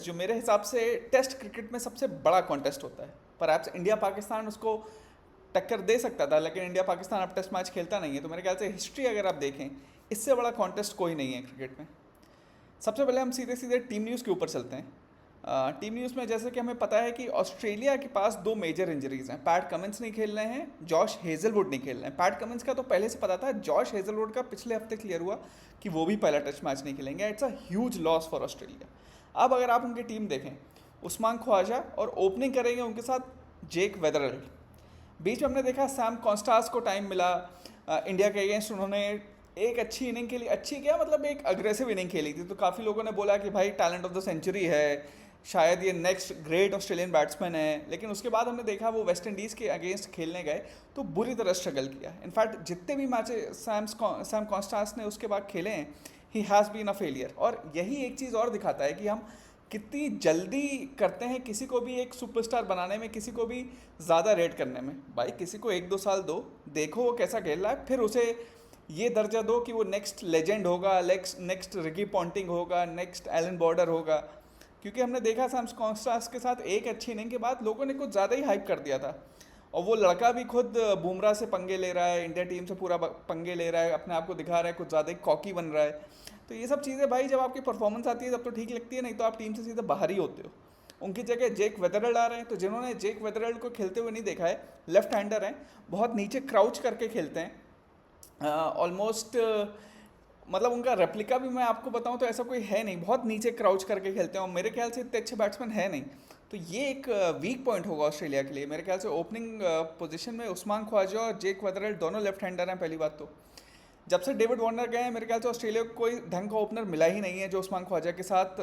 जो मेरे हिसाब से टेस्ट क्रिकेट में सबसे बड़ा कॉन्टेस्ट होता है। पर इंडिया पाकिस्तान उसको टक्कर दे सकता था, लेकिन इंडिया पाकिस्तान अब टेस्ट मैच खेलता नहीं है। तो मेरे ख्याल से हिस्ट्री अगर आप देखें, इससे बड़ा कॉन्टेस्ट कोई नहीं है क्रिकेट में। सबसे पहले हम सीधे सीधे टीम न्यूज़ के ऊपर चलते हैं। टीम न्यूज़ में जैसे कि हमें पता है कि ऑस्ट्रेलिया के पास दो मेजर इंजरीज हैं। पैट कमिंस नहीं खेल रहे हैं, जॉश हेजलवुड नहीं खेल रहे हैं। पैट कमिंस का तो पहले से पता था, जॉश हेजलवुड का पिछले हफ्ते क्लियर हुआ कि वो भी पहला टेस्ट मैच नहीं खेलेंगे। It's a huge loss for Australia. अब अगर आप उनकी टीम देखें, उस्मान ख्वाजा और ओपनिंग करेंगे उनके साथ जेक वेदरल्ड। बीच में हमने देखा सैम कॉन्स्टास को टाइम मिला। इंडिया के अगेंस्ट उन्होंने एक अच्छी इनिंग खेली, अच्छी क्या मतलब एक अग्रेसिव इनिंग खेली थी। तो काफ़ी लोगों ने बोला कि भाई टैलेंट ऑफ द सेंचुरी है, शायद ये नेक्स्ट ग्रेट ऑस्ट्रेलियन बैट्समैन है। लेकिन उसके बाद हमने देखा वो वेस्ट इंडीज़ के अगेंस्ट खेलने गए तो बुरी तरह स्ट्रगल किया। इनफैक्ट जितने भी मैचेस सैम कॉन्स्टास ने उसके बाद खेले हैं, he has been a failure. और यही एक चीज़ और दिखाता है कि हम कितनी जल्दी करते हैं किसी को भी एक सुपरस्टार बनाने में, किसी को भी ज़्यादा रेट करने में। भाई किसी को एक दो साल दो, देखो वो कैसा खेल रहा है, फिर उसे ये दर्जा दो कि वो नेक्स्ट लेजेंड होगा, नेक्स्ट रिकी पॉन्टिंग होगा, नेक्स्ट एलन बॉर्डर होगा। क्योंकि हमने देखा सैम कॉन्स्टास के साथ एक अच्छी इनिंग के बाद लोगों ने कुछ ज़्यादा ही हाइप कर दिया था। और वो लड़का भी खुद बुमराह से पंगे ले रहा है, इंडिया टीम से पूरा पंगे ले रहा है, अपने आप को दिखा रहा है, कुछ ज़्यादा ही कॉकी बन रहा है। तो ये सब चीज़ें भाई जब आपकी परफॉर्मेंस आती है तब तो ठीक लगती है, नहीं तो आप टीम से सीधे बाहर ही होते हो। उनकी जगह जेक वेदरल्ड आ रहे हैं। तो जिन्होंने जेक वेदरल्ड को खेलते हुए नहीं देखा है, लेफ्ट हैंडर हैं, बहुत नीचे क्राउच करके खेलते हैं ऑलमोस्ट। मतलब उनका रेप्लिका भी मैं आपको बताऊं तो ऐसा कोई है नहीं, बहुत नीचे क्राउच करके खेलते हैं और मेरे ख्याल से इतने अच्छे बैट्समैन है नहीं। तो ये एक वीक पॉइंट होगा ऑस्ट्रेलिया के लिए। मेरे ख्याल से ओपनिंग पोजीशन में उस्मान ख्वाजा और जेक वेदरल्ड दोनों लेफ्ट हैंडर हैं। पहली बात तो जब से डेविड वार्नर गए हैं मेरे ख्याल से ऑस्ट्रेलिया को कोई ढंग का ओपनर मिला ही नहीं है जो उस्मान ख्वाजा के साथ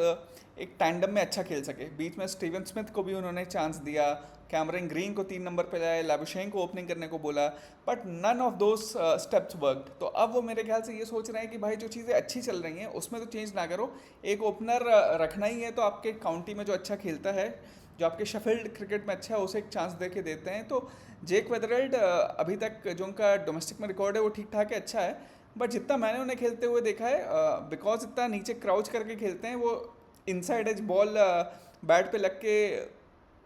एक टैंडम में अच्छा खेल सके। बीच में स्टीवन स्मिथ को भी उन्होंने चांस दिया, कैमरन ग्रीन को 3 नंबर पे लाए, लाबुशेन को ओपनिंग करने को बोला, but none of those steps worked. तो अब वो मेरे ख्याल से ये सोच रहे हैं कि भाई जो चीज़ें अच्छी चल रही हैं उसमें तो चेंज ना करो, एक ओपनर रखना ही है तो आपके काउंटी में जो अच्छा खेलता है, जो आपके शफील्ड क्रिकेट में अच्छा है, उसे एक चांस दे के देते हैं। तो जेक वेदरल्ड अभी तक जो उनका डोमेस्टिक में रिकॉर्ड है वो ठीक ठाक है, अच्छा है। बट जितना मैंने उन्हें खेलते हुए देखा है, बिकॉज इतना नीचे क्राउच करके खेलते हैं, वो इनसाइड एज बॉल बैट पे लग के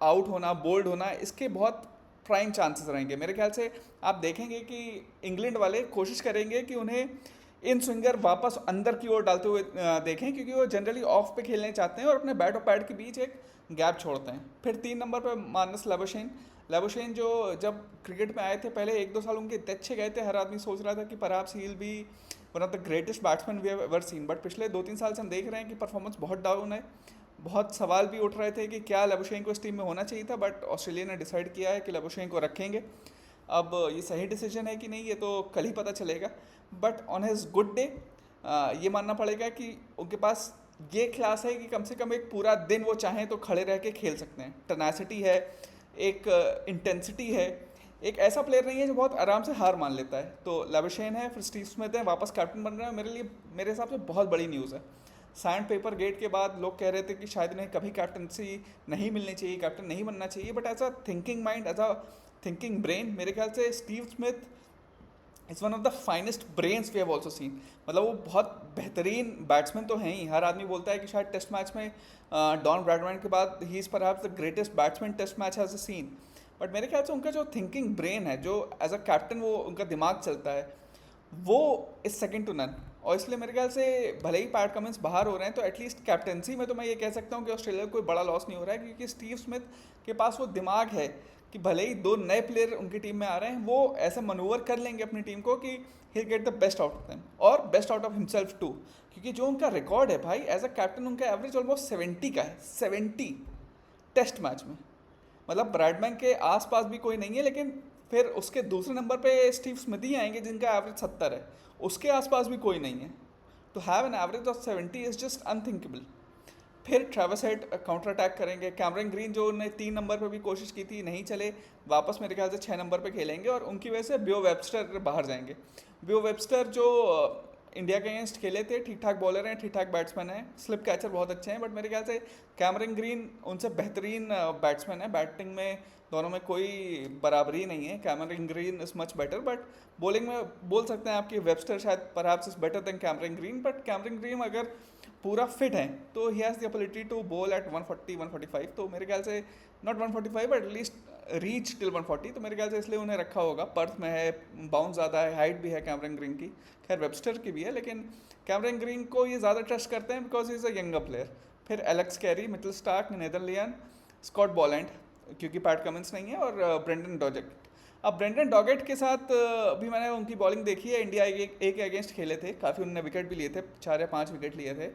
आउट होना, बोल्ड होना, इसके बहुत प्राइम चांसेस रहेंगे। मेरे ख्याल से आप देखेंगे कि इंग्लैंड वाले कोशिश करेंगे कि उन्हें इन स्विंगर वापस अंदर की ओर डालते हुए देखें, क्योंकि वो जनरली ऑफ पे खेलने चाहते हैं और अपने बैट और पैड के बीच एक गैप छोड़ते हैं। फिर 3 नंबर पर मार्नस लेबोशेन जो जब क्रिकेट में आए थे पहले 1-2 साल उनके इतने अच्छे गए थे, हर आदमी सोच रहा था कि perhaps he will be one of the greatest batsman we have ever seen. But पिछले 2-3 साल से हम देख रहे हैं कि परफॉर्मेंस बहुत डाउन है। बहुत सवाल भी उठ रहे थे कि क्या लेबोशेन को इस टीम में होना चाहिए था, बट ऑस्ट्रेलिया ने डिसाइड किया है कि लेबोशेन को रखेंगे। अब ये सही डिसीजन है कि नहीं ये तो कल ही पता चलेगा। But on his good day ये मानना पड़ेगा कि उनके पास ये क्लास है कि कम से कम एक पूरा दिन वो चाहें तो खड़े रह के खेल सकते हैं। टनासिटी है, एक इंटेंसिटी है, एक ऐसा प्लेयर नहीं है जो बहुत आराम से हार मान लेता है। तो लेबोशेन है, फिर स्टीव स्मिथ है, वापस कैप्टन बन रहा है। मेरे हिसाब से बहुत बड़ी न्यूज़ है। सैंड पेपर गेट के बाद लोग कह रहे थे कि शायद इन्हें कभी कैप्टनसी नहीं मिलनी चाहिए, कैप्टन नहीं बनना चाहिए। But as a thinking mind, as a thinking brain, मेरे ख्याल से Steve Smith is one of the finest brains we have also seen. मतलब वो बहुत बेहतरीन बैट्समैन तो हैं ही। हर आदमी बोलता है कि शायद टेस्ट मैच में डॉन ब्रैडमैन के बाद he is perhaps the greatest batsman test match has seen. But मेरे ख्याल से उनका जो थिंकिंग ब्रेन है, जो एज अ कैप्टन वो उनका दिमाग चलता है, वो इज सेकंड टू नन। और इसलिए मेरे ख्याल से भले ही पैट कमिंस बाहर हो रहे हैं तो एटलीस्ट कैप्टनसी में तो मैं ये कह सकता हूँ कि ऑस्ट्रेलिया को कोई बड़ा लॉस नहीं हो रहा है, क्योंकि स्टीव स्मिथ के पास वो दिमाग है कि भले ही 2 नए प्लेयर उनकी टीम में आ रहे हैं, वो ऐसा मनूवर कर लेंगे अपनी टीम को कि ही get the best out of them और best out of himself too. क्योंकि जो उनका रिकॉर्ड है भाई एज अ कैप्टन, उनका एवरेज ऑलमोस्ट 70 का है, 70 टेस्ट मैच में। मतलब ब्रैडमैन के आसपास भी कोई नहीं है, लेकिन फिर उसके दूसरे नंबर पे स्टीव स्मिथ ही आएंगे जिनका एवरेज 70 है, उसके आसपास भी कोई नहीं है। तो have an average of 70 is just unthinkable. फिर ट्रेविस हेड काउंटर अटैक करेंगे। कैमरन ग्रीन जो उन्होंने 3 नंबर पर भी कोशिश की थी, नहीं चले, वापस मेरे ख्याल से 6 नंबर पे खेलेंगे और उनकी वजह से बियो वेबस्टर बाहर जाएंगे। बियो वेबस्टर जो इंडिया के अगेंस्ट खेले थे, ठीक ठाक बॉलर हैं, ठीक ठाक बैट्समैन हैं, स्लिप कैचर बहुत अच्छे हैं। बट मेरे ख्याल से कैमरन ग्रीन उनसे बेहतरीन बैट्समैन है। बैटिंग में दोनों में कोई बराबरी नहीं है, Cameron Green is much better. But bowling में बोल सकते हैं आपकी वेबस्टर शायद perhaps is better than Cameron Green. But Cameron Green अगर पूरा फिट हैं तो he has the ability to bowl at 140 145, तो मेरे ख्याल से not 145 but at least reach till 140, तो मेरे ख्याल से इसलिए उन्हें रखा होगा। पर्थ में है, बाउंस ज़्यादा है, हाइट भी है कैमरन ग्रीन की, खैर वेबस्टर की भी है, लेकिन कैमरन ग्रीन को ये ज़्यादा ट्रस्ट करते हैं because is a younger player. फिर Alex Carey, Mitchell Starc, Nathan Lyon, Scott Boland क्योंकि पैट कमिंस नहीं है, और ब्रेंडन डॉजेट। अब ब्रेंडन डॉगेट के साथ अभी मैंने उनकी बॉलिंग देखी है, इंडिया एक अगेंस्ट खेले थे, काफ़ी उन्होंने विकेट भी लिए थे, 4 या 5 विकेट लिए थे।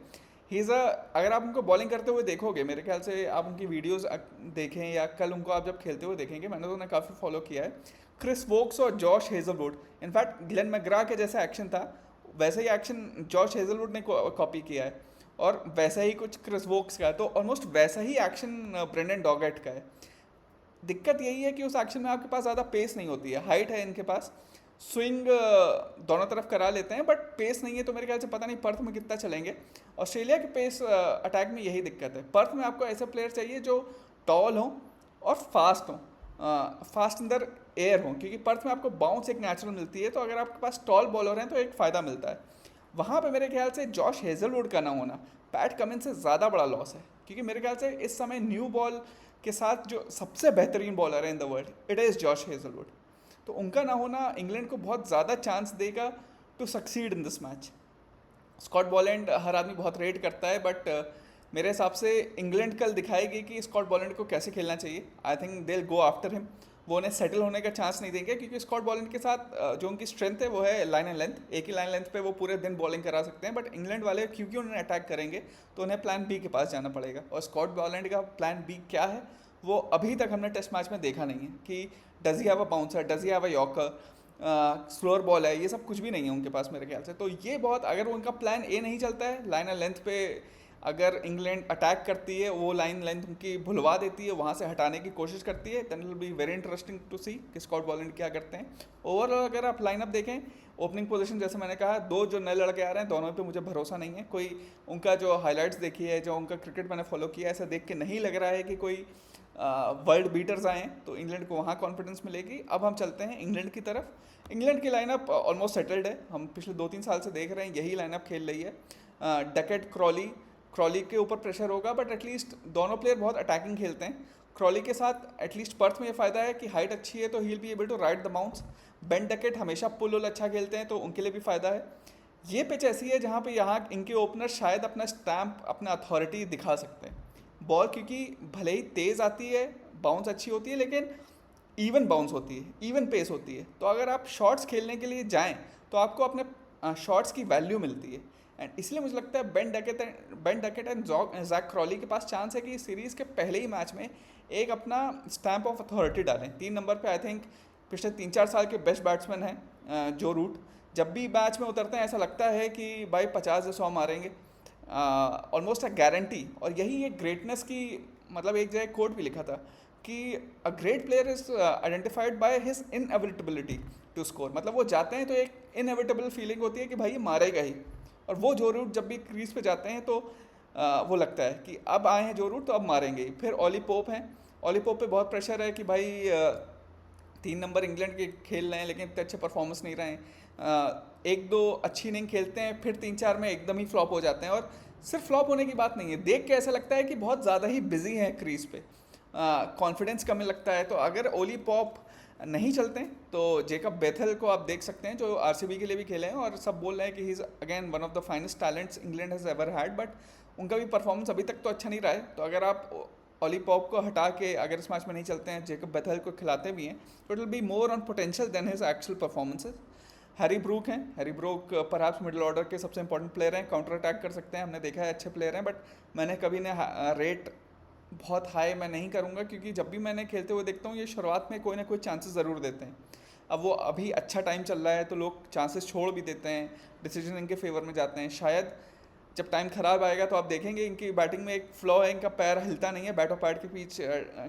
ही इज़ अगर आप उनको बॉलिंग करते हुए देखोगे, मेरे ख्याल से आप उनकी वीडियोस देखें या कल उनको आप जब खेलते हुए देखेंगे, मैंने तो उन्हें काफ़ी फॉलो किया है। क्रिस वोक्स और Josh Hazlewood, in fact Glenn McGrath के जैसा एक्शन था वैसे ही एक्शन जॉश हेजलवुड ने कॉपी किया है, और वैसा ही कुछ क्रिस वोक्स का है, तो ऑलमोस्ट वैसा ही एक्शन ब्रेंडन डॉगेट का है। दिक्कत यही है कि उस एक्शन में आपके पास ज़्यादा पेस नहीं होती है, हाइट है इनके पास, स्विंग दोनों तरफ करा लेते हैं बट पेस नहीं है, तो मेरे ख्याल से पता नहीं पर्थ में कितना चलेंगे। ऑस्ट्रेलिया के पेस अटैक में यही दिक्कत है, पर्थ में आपको ऐसे प्लेयर चाहिए जो टॉल हों और फास्ट हों, फास्ट इन द एयर हों, क्योंकि पर्थ में आपको बाउंस एक नेचुरल मिलती है, तो अगर आपके पास टॉल बॉलर हैं तो एक फ़ायदा मिलता है। वहाँ पे मेरे ख्याल से जॉश हेजलवुड का ना होना पैट कमिंस से ज़्यादा बड़ा लॉस है, क्योंकि मेरे ख्याल से इस समय न्यू बॉल के साथ जो सबसे बेहतरीन बॉलर है in the world it is Josh Hazlewood, तो उनका ना होना इंग्लैंड को बहुत ज़्यादा चांस देगा to succeed in this match. Scott Boland हर आदमी बहुत रेट करता है, बट मेरे हिसाब से इंग्लैंड कल दिखाएगी कि स्कॉट बॉलैंड को कैसे खेलना चाहिए। I think they will go after him, वो उन्हें सेटल होने का चांस नहीं देंगे, क्योंकि स्कॉट बॉलैंड के साथ जो उनकी स्ट्रेंथ है वो है लाइन एंड लेंथ, एक ही लाइन लेंथ पे वो पूरे दिन बॉलिंग करा सकते हैं, बट इंग्लैंड वाले क्योंकि उन्हें अटैक करेंगे तो उन्हें प्लान बी के पास जाना पड़ेगा, और स्कॉट बॉलैंड का प्लान बी क्या है वो अभी तक हमने टेस्ट मैच में देखा नहीं है, कि does he have a bouncer, does he have a yorker, slower ball है, ये सब कुछ भी नहीं है उनके पास मेरे ख्याल से। तो ये बहुत, अगर उनका प्लान ए नहीं चलता है, लाइन एंड लेंथ पे अगर इंग्लैंड अटैक करती है, वो लाइन लेंथ उनकी भुलवा देती है, वहाँ से हटाने की कोशिश करती है, then will be very interesting to see कि स्कॉट बॉलैंड क्या करते हैं। ओवरऑल अगर आप लाइनअप देखें, ओपनिंग पोजीशन जैसे मैंने कहा, 2 जो नए लड़के आ रहे हैं दोनों पे मुझे भरोसा नहीं है, कोई उनका जो हाईलाइट्स देखी है, जो उनका क्रिकेट मैंने फॉलो किया है, ऐसा देख के नहीं लग रहा है कि कोई वर्ल्ड बीटर्स आए हैं, तो इंग्लैंड को वहाँ कॉन्फिडेंस मिलेगी। अब हम चलते हैं इंग्लैंड की तरफ। इंग्लैंड की लाइनअप ऑलमोस्ट सेटल्ड है, हम पिछले 2-3 साल से देख रहे हैं यही लाइनअप खेल रही है। डकेट, क्रॉली के ऊपर प्रेशर होगा, बट एटलीस्ट दोनों प्लेयर बहुत अटैकिंग खेलते हैं। क्रॉली के साथ एटलीस्ट पर्थ में ये फ़ायदा है कि हाइट अच्छी है, तो he will be able to ride the bounce. Ben Duckett हमेशा पुल उल अच्छा खेलते हैं, तो उनके लिए भी फ़ायदा है। ये पिच ऐसी है जहाँ पे यहाँ इनके ओपनर शायद अपना स्टैम्प, अपना अथॉरिटी दिखा सकते हैं। बॉल क्योंकि भले ही तेज़ आती है, बाउंस अच्छी होती है, लेकिन इवन बाउंस होती है, इवन पेस होती है, तो अगर आप शॉट्स खेलने के लिए जाएं तो आपको अपने शॉट्स की वैल्यू मिलती है। एंड इसलिए मुझे लगता है Ben Duckett and Jack Crawley के पास चांस है कि इस सीरीज़ के पहले ही मैच में एक अपना स्टैम्प ऑफ अथॉरिटी डालें। 3 नंबर पे आई थिंक पिछले 3-4 साल के बेस्ट बैट्समैन हैं जो रूट, जब भी मैच में उतरते हैं ऐसा लगता है कि भाई 50 से 100 मारेंगे, ऑलमोस्ट अ गारंटी। और यही एक ग्रेटनेस की, मतलब एक जगह कोट भी लिखा था कि a great player is identified by his inevitability to score, मतलब वो जाते हैं तो एक इनएविटेबल फीलिंग होती है कि भाई ये मारेगा ही, और वो जो रूट जब भी क्रीज पे जाते हैं तो वो लगता है कि अब आए हैं जो रूट तो अब मारेंगे ही। फिर ऑली पोप हैं, ऑली पोप पे बहुत प्रेशर है कि भाई 3 नंबर इंग्लैंड के खेल रहे हैं लेकिन इतने अच्छे परफॉर्मेंस नहीं रहे हैं, 1-2 अच्छी इनिंग खेलते हैं, फिर 3-4 में एकदम ही फ्लॉप हो जाते हैं। और सिर्फ फ्लॉप होने की बात नहीं है, देख के ऐसा लगता है कि बहुत ज़्यादा ही बिजी है क्रीज पे, कॉन्फिडेंस कम लगता है। तो अगर ओली पॉप नहीं चलते हैं तो जेकब बेथल को आप देख सकते हैं, जो आरसीबी के लिए भी खेले हैं, और सब बोल रहे हैं कि he is again one of the finest talents England has ever had, but उनका भी परफॉर्मेंस अभी तक तो अच्छा नहीं रहा है। तो अगर आप ओली पॉप को हटा के अगर इस मैच में नहीं चलते हैं, जेकब बेथल को खिलाते भी हैं, तो it will be more on potential than his actual performances. Harry Brook हैं, Harry Brook perhaps middle order के सबसे इंपॉर्टेंट प्लेयर हैं, काउंटर अटैक कर सकते हैं, हमने देखा है अच्छे प्लेयर हैं, बट मैंने कभी ने रेट बहुत हाई मैं नहीं करूँगा, क्योंकि जब भी मैंने खेलते हुए देखता हूँ ये शुरुआत में कोई ना कोई चांसेस ज़रूर देते हैं। अब वो अभी अच्छा टाइम चल रहा है तो लोग चांसेस छोड़ भी देते हैं, डिसीजन इनके फेवर में जाते हैं। शायद जब टाइम ख़राब आएगा तो आप देखेंगे इनकी बैटिंग में एक फ्लॉ है, इनका पैर हिलता नहीं है, बैट और पैड के बीच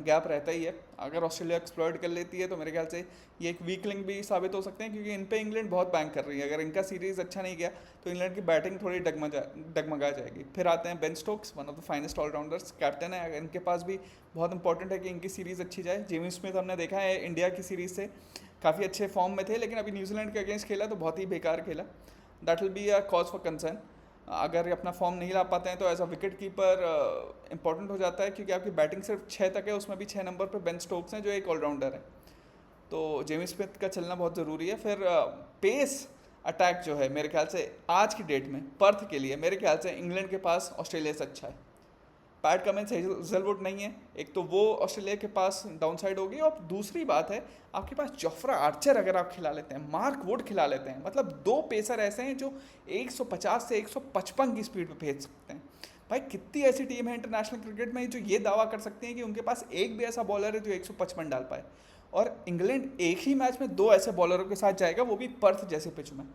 गैप रहता ही है। अगर ऑस्ट्रेलिया एक्सप्लॉइट कर लेती है तो मेरे ख्याल से ये एक वीक लिंक भी साबित हो सकते हैं, क्योंकि इन पे इंग्लैंड बहुत बैंक कर रही है। अगर इनका सीरीज़ अच्छा नहीं गया तो इंग्लैंड की बैटिंग थोड़ी डगमगा जाएगी। फिर आते हैं Ben Stokes, one of the finest allrounders, captain है, अगर इनके पास भी बहुत इंपॉर्टेंट है कि इनकी सीरीज़ अच्छी जाए। जेमी स्मिथ हमने देखा है इंडिया की सीरीज़ से काफ़ी अच्छे फॉर्म में थे, लेकिन अभी न्यूजीलैंड के अगेंस्ट खेला तो बहुत ही बेकार खेला, that will be a cause for concern. अगर ये अपना फॉर्म नहीं ला पाते हैं तो as a wicket keeper important हो जाता है, क्योंकि आपकी बैटिंग सिर्फ 6 तक है, उसमें भी 6 नंबर पे बेन स्टोक्स हैं जो एक ऑलराउंडर है। तो जेमी स्मिथ का चलना बहुत ज़रूरी है। फिर पेस अटैक जो है मेरे ख्याल से आज की डेट में पर्थ के लिए मेरे ख्याल से इंग्लैंड के पास ऑस्ट्रेलिया से अच्छा है। पैट कमिंस हेजलवुड नहीं है, एक तो वो ऑस्ट्रेलिया के पास डाउन साइड होगी, और दूसरी बात है आपके पास जोफ्रा आर्चर अगर आप खिला लेते हैं, मार्क वुड खिला लेते हैं, मतलब दो पेसर ऐसे हैं जो 150 से 155 की स्पीड पे भेज सकते हैं। भाई कितनी ऐसी टीम है इंटरनेशनल क्रिकेट में जो ये दावा कर सकती है कि उनके पास एक भी ऐसा बॉलर है जो 155 डाल पाए, और इंग्लैंड एक ही मैच में दो ऐसे बॉलरों के साथ जाएगा, वो भी पर्थ जैसे पिच में।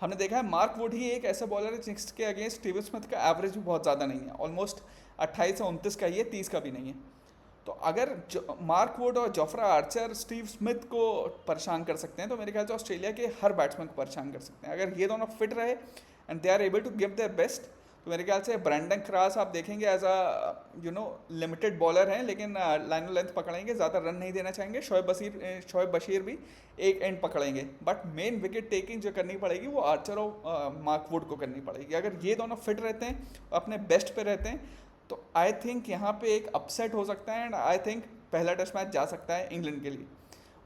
हमने देखा है मार्क वुड ही एक ऐसा बॉलर है जिसके अगेंस्ट स्टीवन स्मिथ का एवरेज भी बहुत ज़्यादा नहीं है, ऑलमोस्ट 28 से 29 का ही है, 30 का भी नहीं है। तो अगर मार्क वुड और जोफ्रा आर्चर स्टीव स्मिथ को परेशान कर सकते हैं, तो मेरे ख्याल से ऑस्ट्रेलिया के हर बैट्समैन को परेशान कर सकते हैं। अगर ये दोनों फिट रहे and they are able to give their best, तो मेरे ख्याल से ब्रैंडन क्रास आप देखेंगे एज अ लिमिटेड बॉलर हैं, लेकिन लाइन लेंथ पकड़ेंगे, ज़्यादा रन नहीं देना चाहेंगे। शोएब बशीर भी एक एंड पकड़ेंगे, बट मेन विकेट टेकिंग जो करनी पड़ेगी वो आर्चर और मार्क वुड को करनी पड़ेगी। अगर ये दोनों फिट रहते हैं, अपने बेस्ट पे रहते हैं, तो आई थिंक यहाँ पे एक अपसेट हो सकता है, एंड आई थिंक पहला टेस्ट मैच जा सकता है इंग्लैंड के लिए।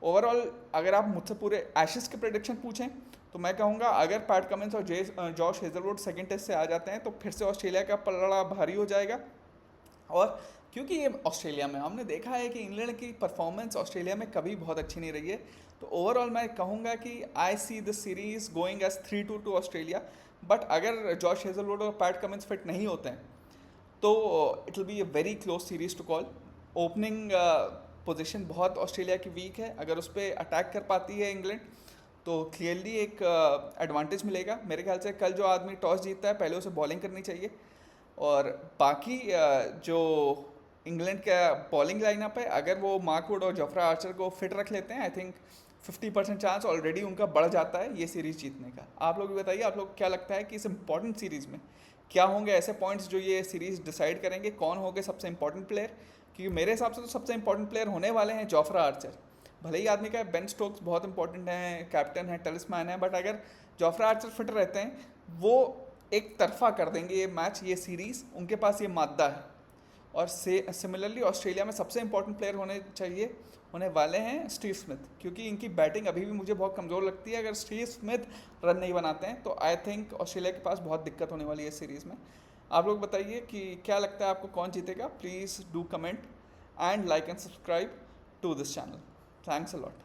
ओवरऑल अगर आप मुझसे पूरे एशेस के प्रेडिक्शन पूछें तो मैं कहूँगा अगर पैट कमिंस और जॉश हेजलवुड सेकंड टेस्ट से आ जाते हैं तो फिर से ऑस्ट्रेलिया का पलड़ा भारी हो जाएगा। और क्योंकि ये ऑस्ट्रेलिया में हमने देखा है कि इंग्लैंड की परफॉर्मेंस ऑस्ट्रेलिया में कभी बहुत अच्छी नहीं रही है, तो ओवरऑल मैं कहूँगा कि I see the series going as 3-2 to Australia. But अगर जॉश हेजलवुड और पैट कमिंस फिट नहीं होते हैं तो it will be a very close series to call. Opening position बहुत ऑस्ट्रेलिया की वीक है, अगर उस पर अटैक कर पाती है इंग्लैंड तो क्लियरली एक एडवांटेज मिलेगा। मेरे ख्याल से कल जो आदमी टॉस जीतता है पहले उसे बॉलिंग करनी चाहिए, और बाकी जो इंग्लैंड का बॉलिंग लाइनअप है अगर वो मार्क वुड और जोफ्रा आर्चर को फिट रख लेते हैं, आई थिंक 50% चांस ऑलरेडी उनका बढ़ जाता है ये सीरीज़ जीतने का। आप लोग भी बताइए, आप लोग क्या लगता है कि इस इंपॉर्टेंट सीरीज़ में क्या होंगे ऐसे पॉइंट्स जो ये सीरीज़ डिसाइड करेंगे, कौन होंगे सबसे इंपॉर्टेंट प्लेयर? क्योंकि मेरे हिसाब से तो सबसे इंपॉर्टेंट प्लेयर होने वाले हैं जोफ्रा आर्चर। भले ही आदमी का बेन स्टोक्स बहुत इंपॉर्टेंट है, कैप्टन है, टेलिस्मैन है, बट अगर जोफ्रा आर्चर फिट रहते हैं वो एक तरफा कर देंगे ये मैच, ये सीरीज़, उनके पास ये मादा है। और सिमिलरली ऑस्ट्रेलिया में सबसे इंपॉर्टेंट प्लेयर होने वाले हैं स्टीव स्मिथ, क्योंकि इनकी बैटिंग अभी भी मुझे बहुत कमज़ोर लगती है। अगर स्टीव स्मिथ रन नहीं बनाते हैं तो आई थिंक ऑस्ट्रेलिया के पास बहुत दिक्कत होने वाली है इस सीरीज़ में। आप लोग बताइए कि क्या लगता है आपको कौन जीतेगा? Please do comment and like and subscribe to this channel. Thanks a lot.